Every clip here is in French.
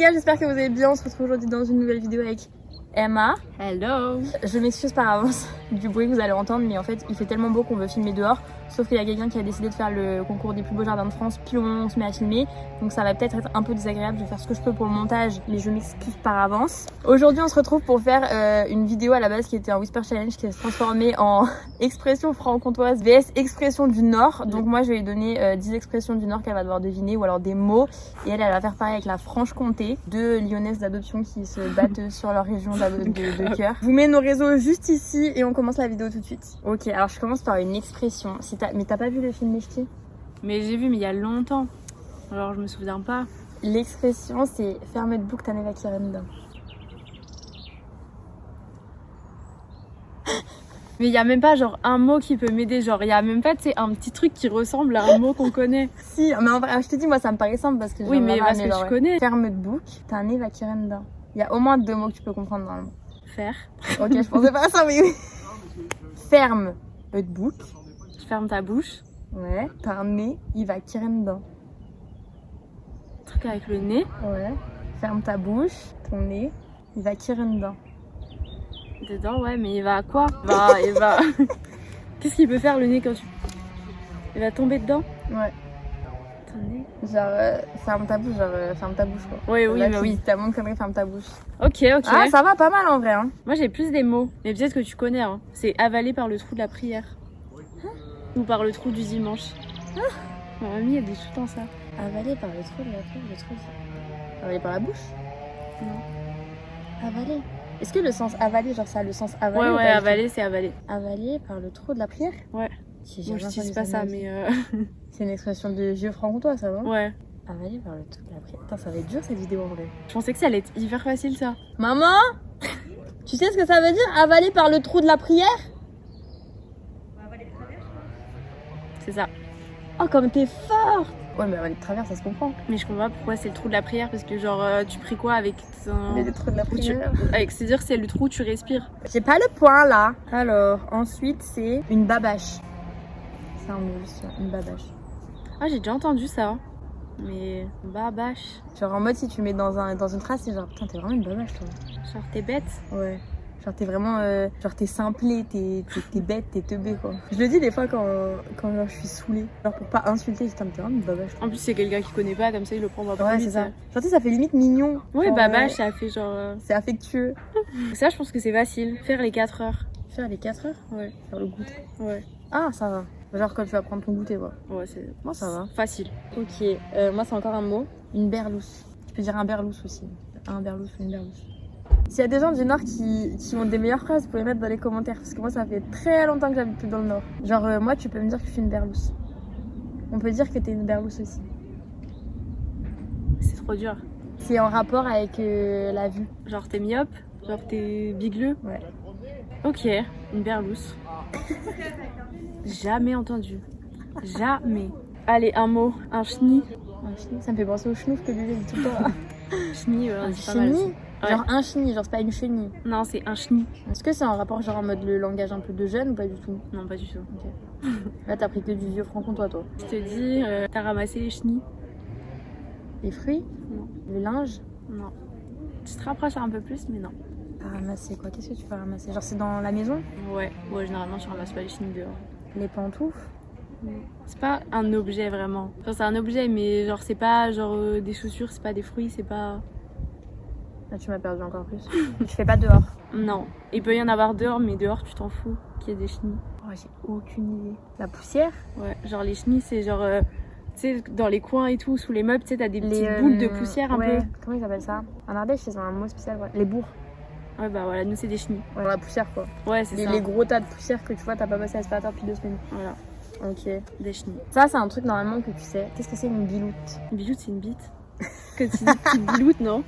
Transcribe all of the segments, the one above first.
gars, j'espère que vous allez bien. On se retrouve aujourd'hui dans une nouvelle vidéo avec Emma. Hello. Je m'excuse par avance du bruit que vous allez entendre, mais en fait il fait tellement beau qu'on veut filmer dehors. Sauf qu'il y a quelqu'un qui a décidé de faire le concours des plus beaux jardins de France puis au moment où on se met à filmer. Donc ça va peut-être être un peu désagréable, je vais faire ce que je peux pour le montage, mais je m'excuse par avance. Aujourd'hui on se retrouve pour faire une vidéo à la base qui était un Whisper Challenge qui va se transformer en expression franc-comtoise vs expression du Nord. Donc moi je vais lui donner 10 expressions du Nord qu'elle va devoir deviner ou alors des mots. Et elle va faire pareil avec la Franche-Comté, deux Lyonnaises d'adoption qui se battent sur leur région de cœur. Je vous mets nos réseaux juste ici et on commence la vidéo tout de suite. Ok, alors je commence par une expression. Mais t'as pas vu le film Les Ch'tis? Mais j'ai vu, mais il y a longtemps. Alors je me souviens pas. L'expression c'est ferme de bouc, t'en es vaquirende. Mais il y a même pas genre un mot qui peut m'aider. Genre il y a même pas, tu sais, un petit truc qui ressemble à un mot qu'on connaît. Si, mais en vrai, je te dis, moi ça me paraît simple parce que Oui, mais parce que tu connais. Ferme de bouc, t'en es vaquirende. Il y a au moins deux mots que tu peux comprendre normalement. Faire. Ok, je pensais pas à ça, mais oui. Ferme de bouc. Je ferme ta bouche. Ouais, t'as un nez, il va tirer dedans. Truc avec le nez. Ouais. Ferme ta bouche, ton nez, il va tirer dedans. Dedans, ouais, mais il va à quoi? Il va. Qu'est-ce qu'il peut faire le nez quand tu. Il va tomber dedans? Ouais. Ton nez. Genre, ferme ta bouche, ferme ta bouche quoi. Oui, oui, là, mais oui. T'as mon connerie, ferme ta bouche. Ok. Ah, ça va pas mal en vrai, hein. Moi j'ai plus des mots, mais peut-être que tu connais, hein. C'est avaler par le trou de la prière. Ou par le trou du dimanche. Ma mamie elle dit tout le temps ça. Avaler par le trou de la prière, le trou. Avaler par la bouche? Non. Avaler. Est-ce que le sens avaler, genre ça a le sens avaler? Ouais, avaler c'est avaler. Avaler par le trou de la prière? Ouais. Moi je dis pas ça, mais. C'est une expression de vieux franc-comtois, ça va? Ouais. Avaler par le trou de la prière. Putain, ça va être dur cette vidéo en vrai. Je pensais que ça allait être hyper facile ça. Maman, tu sais ce que ça veut dire, avaler par le trou de la prière? C'est ça. Oh, comme t'es forte! Ouais, mais avaler de travers, ça se comprend. Mais je comprends pas pourquoi c'est le trou de la prière, parce que genre tu pries quoi avec ton. Le trou de la prière. C'est-à-dire c'est le trou où tu respires. J'ai pas le point là. Alors, ensuite, c'est une babache. C'est un mot, ça, une babache. Ah, j'ai déjà entendu ça. Mais babache. Genre en mode, si tu le mets dans une phrase, c'est genre, putain, t'es vraiment une babache, toi. Genre t'es bête. Ouais. Genre t'es vraiment, genre t'es simplé, t'es bête, t'es teubé quoi. Je le dis des fois quand genre, je suis saoulée. Genre pour pas insulter, je dis, t'es vraiment une babache. En plus c'est quelqu'un qui connaît pas, comme ça il le prend pas. Ouais, c'est ça. Genre tu sais, ça fait limite mignon. Ouais, genre, babache, ça fait genre. C'est affectueux. Ça, je pense que c'est facile. Faire les 4 heures. Faire les 4 heures? Ouais. Faire le goûter. Ouais. Ah, ça va. Genre quand tu vas prendre ton goûter, quoi. Ouais, c'est. Moi, ça va. Facile. Ok, moi c'est encore un mot. Une berlousse. Tu peux dire un berlousse aussi. Un berlousse ou une berlousse. S'il y a des gens du Nord qui ont des meilleures phrases, vous pouvez les mettre dans les commentaires. Parce que moi, ça fait très longtemps que j'habite plus dans le Nord. Genre, moi, tu peux me dire que je suis une berlousse. On peut dire que t'es une berlousse aussi. C'est trop dur. C'est en rapport avec la vue. Genre t'es myope, genre t'es bigleux. Ouais. Ok, une berlousse. Jamais entendu. Jamais. Allez, un mot. Un chenille. Un chenille, ça me fait penser au chenouf que lui dit tout le temps. Chenille, Un c'est pas mal. chenille? Genre un chenille, genre c'est pas une chenille. Non, c'est un chenille. Est-ce que c'est en rapport genre en mode le langage un peu de jeune ou pas du tout? Non, pas du tout. Ok. Là t'as pris que du vieux franc-comtois toi. Je te dis, t'as ramassé les chenilles? Les fruits? Non. Le linge? Non. Tu te rapproches un peu plus, mais non. T'as ramassé quoi? Qu'est-ce que tu vas ramasser? Genre c'est dans la maison? Ouais, généralement tu ramasses pas les chenilles dehors. Les pantoufles? C'est pas un objet vraiment. Enfin, c'est un objet, mais genre c'est pas genre des chaussures, c'est pas des fruits, c'est pas. Là tu m'as perdu encore plus. Tu fais pas dehors? Non. Il peut y en avoir dehors, mais dehors tu t'en fous qu'il y ait des chenilles. Oh, j'ai aucune idée. La poussière? Ouais, genre les chenilles c'est genre. Tu sais, dans les coins et tout, sous les meubles, tu sais, t'as des petites boules de poussière un peu. Comment ils appellent ça? En Ardèche, ils ont un mot spécial, ouais. Les bourres. Ouais, bah voilà, nous c'est des chenilles. Ouais, la poussière quoi. Ouais, c'est ça. Les gros tas de poussière que tu vois, t'as pas passé l'aspirateur depuis 2 semaines. Voilà, Ok. des chenilles. Ça, c'est un truc normalement que tu sais. Qu'est-ce que c'est une biloute? Une biloute, c'est une bite. Que tu dis petite biloute, non?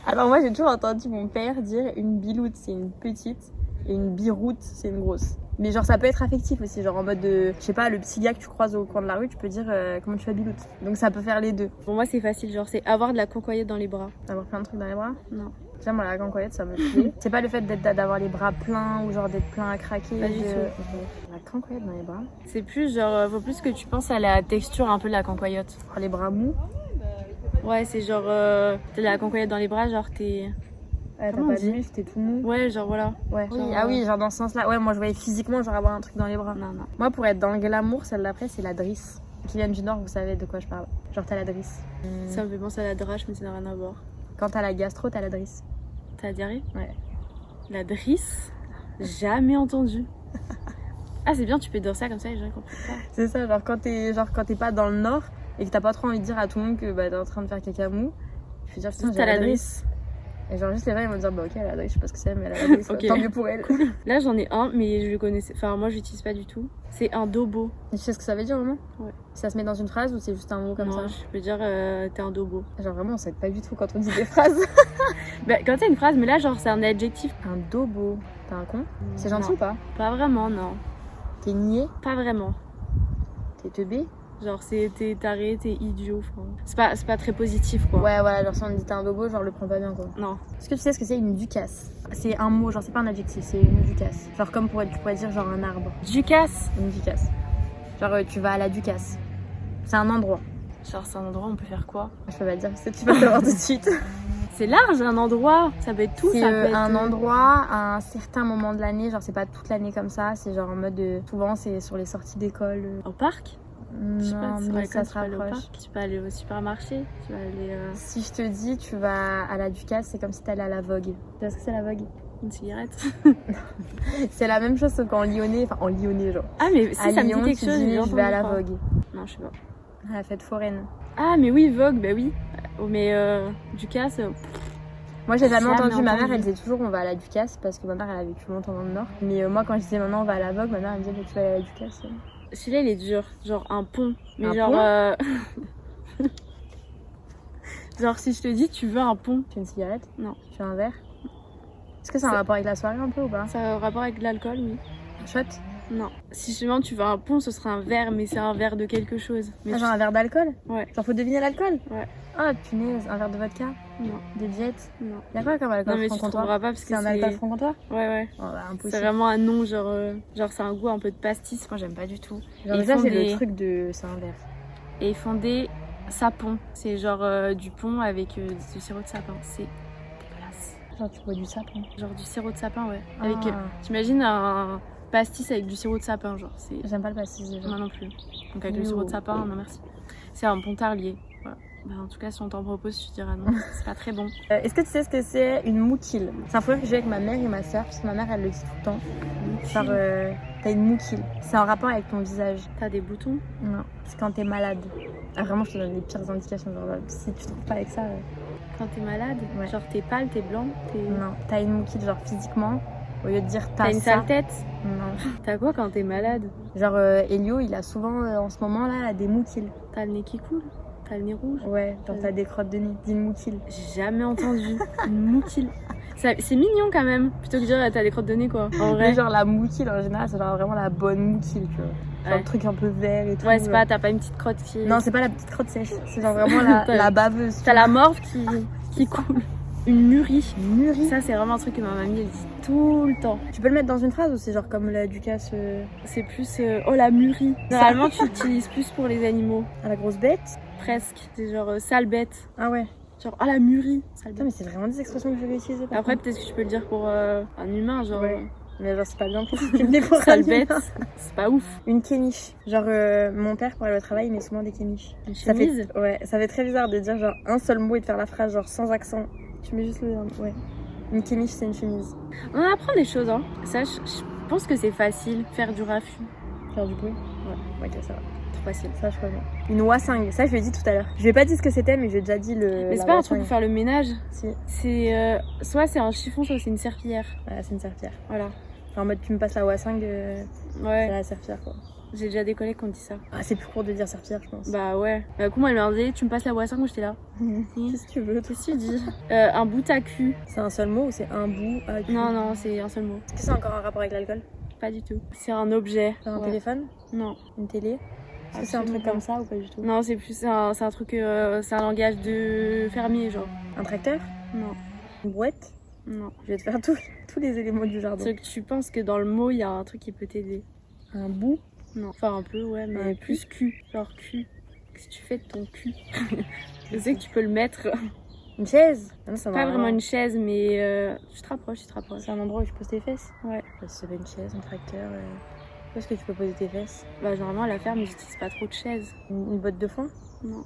Alors, moi, j'ai toujours entendu mon père dire une biloute, c'est une petite, et une biroute, c'est une grosse. Mais genre, ça peut être affectif aussi, genre en mode de, je sais pas, le petit gars que tu croises au coin de la rue, tu peux dire comment tu fais biloute. Donc, ça peut faire les deux. Pour moi, c'est facile, genre, c'est avoir de la concoyette dans les bras. Avoir plein de trucs dans les bras? Non. Déjà, moi, la cancoyette, ça me plaît. C'est pas le fait d'avoir les bras pleins ou genre d'être plein à craquer. Pas du tout. La cancoyette dans les bras. C'est plus genre, faut plus que tu penses à la texture un peu de la cancoyote. Oh, les bras mous. Ouais, c'est genre. T'as la cancoyette dans les bras, genre t'es. Ouais, t'as Comment pas on de dit muscles, t'es tout mou. Ouais, genre voilà. Ouais. Genre, Ah oui, genre dans ce sens-là. Ouais, moi je voyais physiquement, genre avoir un truc dans les bras. Non, non. Moi, pour être dans le glamour, celle d'après, c'est la drisse. Qui viennent du Nord, vous savez de quoi je parle. Genre, t'as la drisse. Ça me fait penser à la drache, mais ça n'a rien à voir. Quand t'as la gastro, t'as la drisse. T'as la diarrhée? Ouais. La drisse? Jamais entendu. Ah, c'est bien, tu peux dire ça comme ça, les gens comprennent pas. C'est ça, genre quand t'es pas dans le Nord et que t'as pas trop envie de dire à tout le monde que bah, t'es en train de faire caca mou, tu peux dire putain, j'ai T'as la la drisse. Et genre juste les gens ils vont dire bah ok, elle a la drisse, je sais pas ce que c'est, mais elle a la drisse. Ok. Tant mieux pour elle. Là, j'en ai un, mais je le connaissais. Enfin, moi, je l'utilise pas du tout. C'est un dobo. Tu sais ce que ça veut dire vraiment? Ouais. Ça se met dans une phrase ou c'est juste un mot comme Non, ça? je peux dire t'es un dobo. Genre vraiment on sait pas du tout quand on dit des phrases. Bah, quand t'as une phrase, mais là, genre, c'est un adjectif. Un dobo. T'es un con? C'est gentil Non. ou pas? Pas vraiment, non. T'es niais? Pas vraiment. T'es teubé? Genre, t'es taré, t'es idiot. C'est pas très positif, quoi. Ouais, voilà, genre si on dit t'es un dobo, genre le prends pas bien quoi. Non. Est-ce que tu sais ce que c'est une ducasse? C'est un mot, genre c'est pas un adjectif, c'est une ducasse. Genre comme tu pourrais dire genre un arbre. Ducasse. Une ducasse. Genre tu vas à la ducasse. C'est un endroit. Genre, c'est un endroit où on peut faire quoi? Je peux pas te dire, parce que tu vas savoir tout de suite. C'est large, un endroit. Ça peut être tout, C'est ça peut être. un endroit à un certain moment de l'année, genre c'est pas toute l'année comme ça, c'est genre en mode souvent c'est sur les sorties d'école. Au parc? Je sais pas, Non, c'est mais vrai, ça quand se tu peux aller au rapproche. parc, tu peux aller au supermarché, tu vas aller Si je te dis tu vas à la ducasse, c'est comme si t'allais à la Vogue. Tu vois ce que c'est la Vogue? une cigarette. C'est la même chose sauf qu'en lyonnais, enfin en lyonnais genre. Ah, mais si, À ça me Lyon, dit quelque tu chose. dis, j'ai je vais à la entendu, Vogue. Non, je sais pas. À la fête foraine. Ah, mais oui, Vogue, bah oui. Oh, mais Ducasse. Moi j'ai jamais Jamais entendu, ma mère entendu. elle disait toujours on va à la Ducasse parce que ma mère elle a vécu longtemps dans le Nord. Mais moi quand je disais maman on va à la Vogue, ma mère elle me disait bah, tu vas aller à la Ducasse. Celui-là, il est dur. Genre un pont. Mais Un genre. pont Genre, si je te dis, tu veux un pont, Tu veux une cigarette? Non. Tu veux un verre? Est-ce que ça a un rapport avec la soirée un peu ou pas? ça a un rapport avec l'alcool, oui. Un shot? Non. Si je te demande, tu veux un pont, ce serait un verre, mais c'est un verre de quelque chose. Mais Ah, genre un verre d'alcool? Ouais. Genre faut deviner l'alcool? Ouais. Ah punaise, un verre de vodka? Non. Des Jets? Non. Y'a quoi comme alcool Non, mais tu franc-comtois? trouveras pas parce que C'est un alcool franc-comtois? Ouais, ouais. Oh bah C'est impossible. vraiment un nom, genre c'est un goût un peu de pastis. Moi, j'aime pas du tout. Genre ils déjà font c'est des- le truc de... c'est un verre. Et ils font des sapons. C'est genre du pont avec du sirop de sapin. C'est dégueulasse. Genre tu bois du sapin. Genre du sirop de sapin, ouais. Avec, Ah. t'imagines un pastis avec du sirop de sapin, genre. C'est... J'aime pas le pastis déjà. Moi non plus. Donc avec le Yo. sirop de sapin, non merci. C'est un pontarlier. Voilà. Bah, en tout cas, si on t'en propose, tu diras non. C'est pas très bon. Est-ce que tu sais ce que c'est une moukile? C'est un problème que j'ai avec ma mère et ma soeur, parce que ma mère elle le dit tout le temps. Genre t'as une moukile. C'est en rapport avec ton visage. T'as des boutons? Non, c'est quand t'es malade. Ah, vraiment, je te donne les pires indications. Genre, si tu trouves pas avec ça, Quand t'es malade? Ouais. Genre t'es pâle, t'es blanc? non. T'as une moukile, genre physiquement, au lieu de dire T'as une ça. sale tête? Non. T'as quoi quand t'es malade? Genre, Elio, il a souvent en ce moment là des moukiles. T'as le nez qui coule? T'as le nez rouge? Ouais, genre t'as des crottes de nez. Dis une moukile. J'ai jamais entendu une moukile. C'est mignon quand même, plutôt que de dire t'as des crottes de nez quoi. En Mais vrai. genre la moukile en général, c'est genre vraiment la bonne moukile, tu vois. Genre Ouais. le truc un peu vert et tout. Ouais, c'est pas, t'as pas une petite crotte qui. Non, c'est pas la petite crotte sèche. C'est genre vraiment la baveuse. T'as la morve qui coule. Une mûrie. mûrie. Ça, c'est vraiment un truc que ma mamie elle dit tout le temps. Tu peux le mettre dans une phrase ou c'est genre comme la Ducasse C'est plus oh la mûrie. Normalement, tu l'utilises plus pour les animaux. à la grosse bête? Presque. C'est genre sale bête. Ah ouais. Genre la mûrie. Sale Putain, bête. mais c'est vraiment des expressions que je vais utiliser. par Après, contre. peut-être que tu peux le dire pour un humain, genre. Ouais. Mais genre, c'est pas bien plus si tu le dis pour Sale un bête. humain. C'est pas ouf. Une kéniche. Genre, mon père, pour aller au travail, il met souvent des kéniches. Une Ça chemise. fait, ouais, ça fait très bizarre de dire genre un seul mot et de faire la phrase genre sans accent. Tu mets juste le. Ouais. Une kéniche, c'est une chemise. On apprend des choses, hein. Ça, je pense que c'est facile. Faire du raffut. Faire du bruit. Ouais, ok, ça va. Trop facile. Ça, je connais. Une wassingue. Ça, je l'ai dit tout à l'heure. Je lui ai pas dit ce que c'était, mais j'ai déjà dit le. Mais la c'est pas un truc wassingue. pour faire le ménage. Si. C'est soit c'est un chiffon, soit c'est une serpillière. Voilà, c'est une serpillière. Voilà. Genre, en mode, tu me passes la wassingue, c'est Ouais. la serpillière, quoi. J'ai déjà des collègues qui ont dit ça. Ah, c'est plus court de dire serpillière, je pense. Bah ouais. Comment elle m'a dit tu me passes la boisson, moi j'étais là. Qu'est-ce que tu veux, toi? Qu'est-ce que tu dis Un bout à cul. C'est un seul mot ou c'est un bout à cul? Non, non, c'est un seul mot. Est-ce que c'est encore un rapport avec l'alcool? Pas du tout. C'est un objet. Un Ouais. téléphone? Non. Une télé? Est-ce que c'est un truc Absolument comme ça ou pas du tout? Non, c'est plus c'est un truc, c'est un langage de fermier, genre. Un tracteur? Non, Une brouette? non. Je vais te faire tous les éléments du jardin. C'est que tu penses que dans le mot, il y a un truc qui peut t'aider. Un bout? Non. Enfin, un peu, ouais, mais Un plus cul. Genre cul. Qu'est-ce que tu fais de ton cul? Je sais que tu peux le mettre. Une chaise? Non, ça Pas vraiment une chaise, mais tu te rapproches, C'est un endroit où tu poses tes fesses? Ouais. Si c'est pas une chaise, un tracteur. Où est-ce que tu peux poser tes fesses? Bah, généralement, à la ferme, j'utilise pas trop de chaises. Une botte de foin? Non.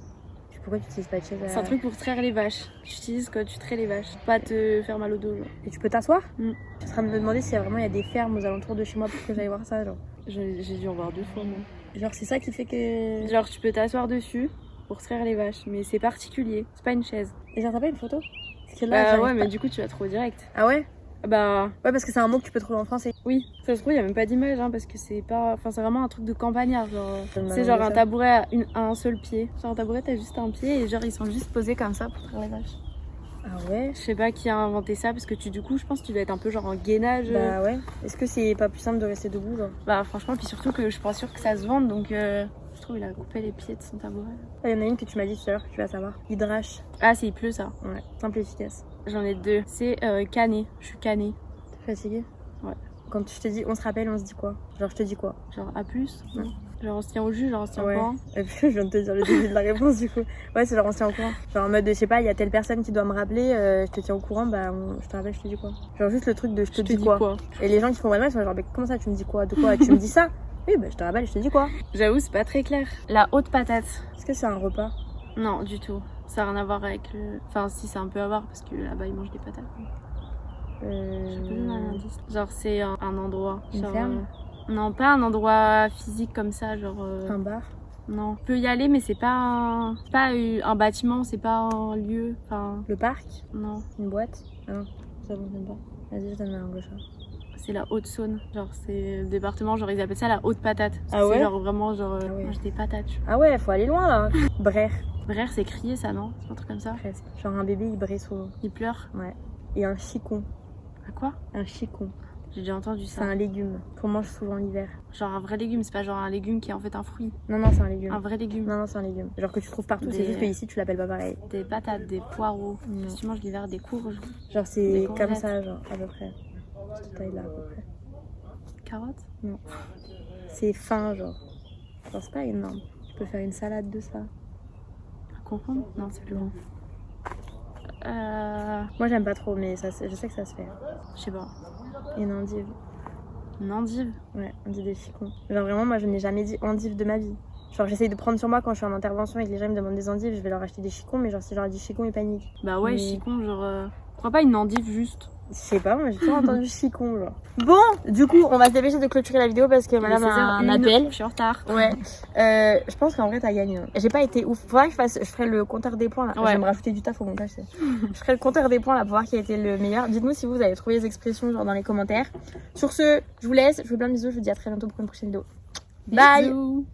Pourquoi tu utilises pas de chaise? C'est un truc pour traire les vaches. Tu utilises quand tu traites les vaches. Pas te faire mal au dos, genre. Et tu peux t'asseoir? Mm. Je suis en train de me demander s'il y a vraiment des fermes aux alentours de chez moi pour que j'aille voir ça, genre. J'ai dû en voir 2 fois, moi. Genre, c'est ça qui fait que. Genre, tu peux t'asseoir dessus pour traire les vaches, mais c'est particulier. C'est pas une chaise. Et genre, t'as pas une photo? Parce que là, j'arrive ouais, pas. mais du coup, tu vas trop direct. Ah ouais? Bah, Ouais, parce que c'est un mot que tu peux trouver en français. oui. Ça se trouve, y a même pas d'image, hein, parce que c'est pas. Enfin, c'est vraiment un truc de campagnard, genre. Je me C'est demande genre un ça. tabouret à un seul pied. Genre, un tabouret, t'as juste un pied et genre, ils sont juste posés comme ça pour traire les vaches. Ah ouais? Je sais pas qui a inventé ça, parce que du coup, je pense que tu dois être un peu genre en gainage. Bah ouais. Est-ce que c'est pas plus simple de rester debout, genre? Bah, franchement, puis surtout que je suis pas sûre que ça se vende, donc je trouve qu'il a coupé les pieds de son tabouret. Ah, y en a une que tu m'as dit tout à l'heure que tu vas savoir. Hydrache. Ah, c'est il pleut ça. Ouais. Simple et efficace. J'en ai 2. C'est cané. Je suis canée. T'es fatiguée? Ouais. Quand je te dis on se rappelle, on se dit quoi? Genre, je te dis quoi? Genre à plus. Ouais. Genre on se tient au jus, genre on se tient au Ouais. courant. Et puis, je viens de te dire le début de la réponse, du coup. Ouais, c'est genre on se tient au courant. Genre en mode, je sais pas, il y a telle personne qui doit me rappeler, je te tiens au courant, bah je te rappelle, je te dis quoi. Genre juste le truc de je te dis quoi. Et les gens qui comprennent pas, ils sont genre, mais comment ça, tu me dis quoi? De quoi? Tu me dis ça? Oui, bah je te rappelle, je te dis quoi. J'avoue, c'est pas très clair. La haute patate. Est-ce que c'est un repas? Non, du tout. Ça n'a rien à voir avec le. Enfin, si, c'est un peu à voir parce que là-bas ils mangent des patates. Je peux donner un indice. Genre, c'est un endroit. Une genre, ferme? Non, pas un endroit physique comme ça, genre. Un bar? Non. Tu peux y aller, mais c'est pas un bâtiment, c'est pas un lieu. Enfin, Le parc? non. Une boîte? Ah non, ça fonctionne pas. Vas-y, je donne ma langue au chat. C'est la Haute-Saône. Genre, c'est le département, genre, ils appellent ça la haute patate. Ah ouais? C'est genre vraiment, genre, Ah ouais. mange des patates. tu vois. Ah ouais, faut aller loin là. Brère. Brère, c'est crier ça, non? C'est un truc comme ça. Presque. Genre un bébé, il braie souvent. Il pleure. Ouais. Et un chicon. À quoi? Un chicon. J'ai déjà entendu C'est ça. un légume qu'on mange souvent l'hiver. Genre un vrai légume, c'est pas genre un légume qui est en fait un fruit. Non, non, c'est un légume. Un vrai légume. Non, non, c'est un légume. Genre que tu trouves partout, c'est Des- juste que ici tu l'appelles pas pareil. Des patates, des poireaux. Non. Si tu manges l'hiver, des courges, Genre c'est Des comme courgettes. ça, genre à peu près. Cette taille-là à peu près. carottes. C'est fin, genre. Genre c'est pas énorme. Tu peux faire une salade de ça. Un concombre? Non, c'est plus grand. Moi j'aime pas trop, mais ça, je sais que ça se fait. Je sais pas. Une endive. Une endive. Ouais, on dit des chicons. Genre vraiment, moi je n'ai jamais dit endive de ma vie. Genre j'essaye de prendre sur moi quand je suis en intervention et que les gens me demandent des endives, je vais leur acheter des chicons, mais genre si je leur dis chicon, ils paniquent. Bah ouais, Mais- chicon, genre. Pourquoi pas une endive juste? Je sais pas, moi j'ai toujours entendu chicon, genre. Bon, du coup, on va se dépêcher de clôturer la vidéo parce que madame a un appel. Je suis en retard. Ouais. Je pense qu'en vrai t'as gagné. Hein. J'ai pas été ouf. Faudrait que je ferai le compteur des points là. Ouais. Je vais me rajouter du taf au montage. Je ferai le compteur des points là pour voir qui a été le meilleur. Dites-nous si vous avez trouvé les expressions genre dans les commentaires. Sur ce, je vous laisse. Je vous fais plein de bisous. Je vous dis à très bientôt pour une prochaine vidéo. Bye. Bisous.